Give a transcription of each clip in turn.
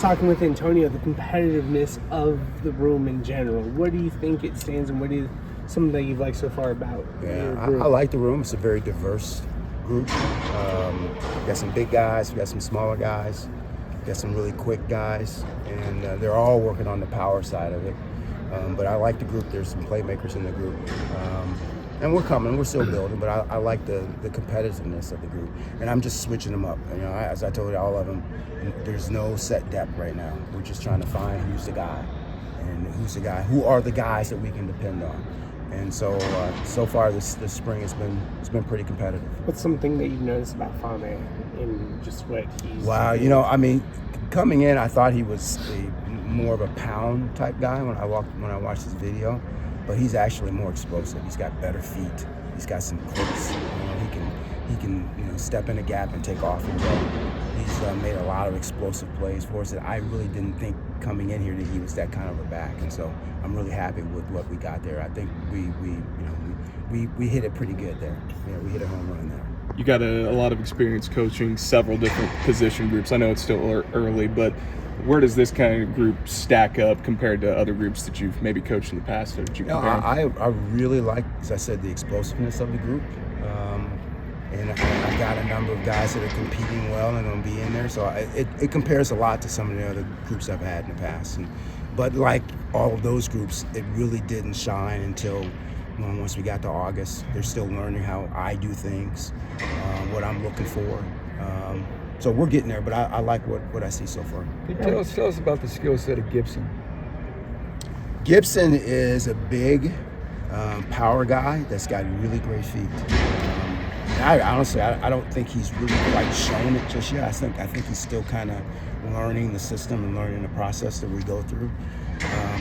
talking with Antonio, the competitiveness of the room in general. What do you think it stands, and what is something that you've liked so far about your group? I like the room. It's a very diverse group. We got some big guys, we got some smaller guys, we got some really quick guys, and they're all working on the power side of it. But I like the group. There's some playmakers in the group. And we're coming, we're still building, but I like the competitiveness of the group. And I'm just switching them up. You know, as I told all of them, there's no set depth right now. We're just trying to find who's the guy, and who are the guys that we can depend on. And so far this spring it's been pretty competitive. What's something that you've noticed about Fame and just what he's Wow, doing? you know, I mean, coming in, I thought he was more of a pound type guy when I watched his video. But he's actually more explosive. He's got better feet. He's got some clicks. You know, he can step in a gap and take off and go. He's made a lot of explosive plays for us that I really didn't think coming in here that he was that kind of a back. And so I'm really happy with what we got there. I think we hit it pretty good there. Yeah, we hit a home run there. You got a lot of experience coaching several different position groups. I know it's still early, but where does this kind of group stack up compared to other groups that you've maybe coached in the past? Or did you compare? I really like, as I said, the explosiveness of the group. And I got a number of guys that are competing well and going to be in there. So it compares a lot to some of the other groups I've had in the past. But like all of those groups, it really didn't shine until once we got to August. They're still learning how I do things, what I'm looking for. So we're getting there, but I like what I see so far. Tell us about the skill set of Gibson. Gibson is a big power guy that's got really great feet. I honestly don't think he's really quite shown it just yet. I think he's still kind of learning the system and learning the process that we go through.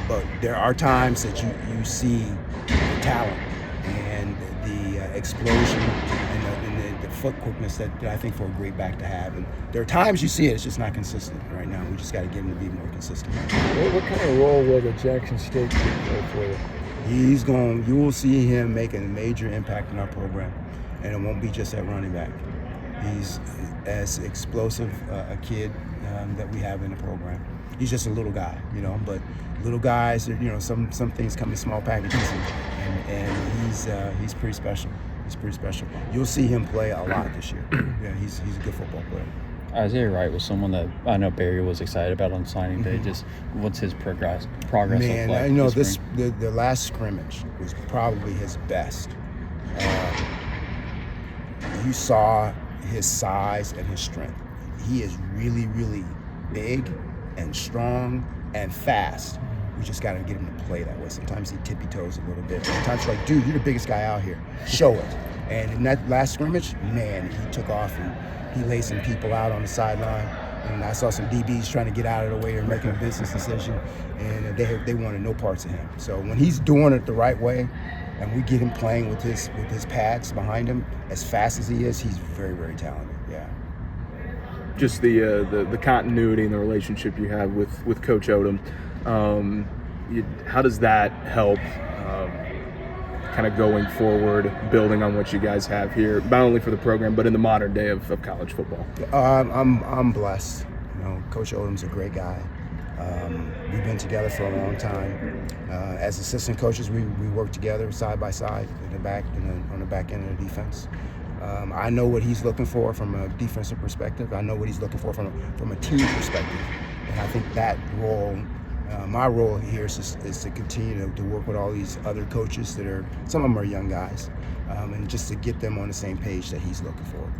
But there are times that you see the talent and the explosion and the foot quickness that I think for a great back to have. And there are times you see it, it's just not consistent right now. We just got to get him to be more consistent. What kind of role will the Jackson State kid play for you? You will see him making a major impact in our program, and it won't be just at running back. He's as explosive a kid that we have in the program. He's just a little guy, but little guys, some things come in small packages, and he's pretty special. He's pretty special. You'll see him play a lot this year. Yeah, he's a good football player. Isaiah Wright was someone that I know Barry was excited about on signing day. Just what's his progress Man, look like? The last scrimmage was probably his best. You saw his size and his strength. He is really, really big and strong and fast. We just got to get him to play that way. Sometimes he tippy toes a little bit. Sometimes you're like, dude, you're the biggest guy out here. Show it. And in that last scrimmage, man, he took off and he laid some people out on the sideline. And I saw some DBs trying to get out of the way and making a business decision. And they wanted no parts of him. So when he's doing it the right way, and we get him playing with his pads behind him as fast as he is, he's very, very talented. Yeah. Just the continuity and the relationship you have with Coach Odom. How does that help kind of going forward, building on what you guys have here, not only for the program, but in the modern day of college football? I'm blessed. Coach Odom's a great guy. We've been together for a long time. As assistant coaches, we work together side by side on the back end of the defense. I know what he's looking for from a defensive perspective. I know what he's looking for from a team perspective. And I think that role, my role here is to continue to work with all these other coaches some of them are young guys, and just to get them on the same page that he's looking for.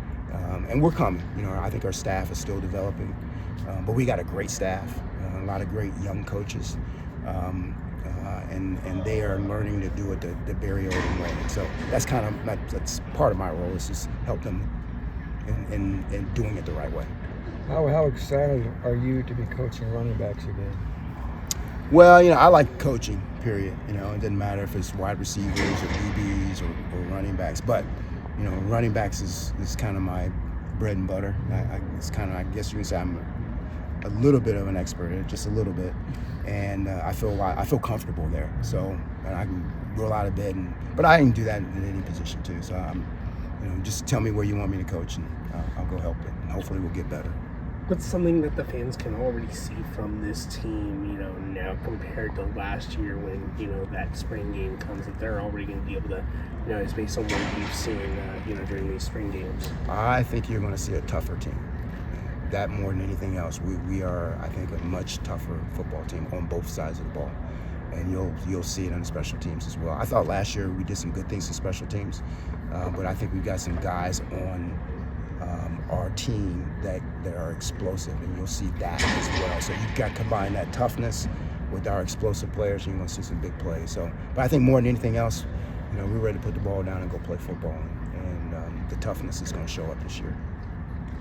And we're coming. I think our staff is still developing, but we got a great staff, a lot of great young coaches. And they are learning to do it the Barry Odom way. And so that's part of my role, is just help them in doing it the right way. How excited are you to be coaching running backs again? Well, I like coaching, period. It doesn't matter if it's wide receivers or DBs or running backs. But, running backs is kind of my bread and butter. I guess you can say I'm a little bit of an expert, just a little bit. And I feel comfortable there. So and I can roll out of bed, but I can do that in any position too. So just tell me where you want me to coach, and I'll go help it. And hopefully we'll get better. What's something that the fans can already see from this team, now compared to last year when, that spring game comes, that they're already going to be able to, it's based on what you've seen, during these spring games? I think you're going to see a tougher team. That more than anything else, we are, I think, a much tougher football team on both sides of the ball. And you'll see it on the special teams as well. I thought last year we did some good things in special teams, but I think we've got some guys on our team that are explosive, and you'll see that as well. So you've got to combine that toughness with our explosive players, and you're going to see some big plays. So, but I think more than anything else, we're ready to put the ball down and go play football, and the toughness is going to show up this year.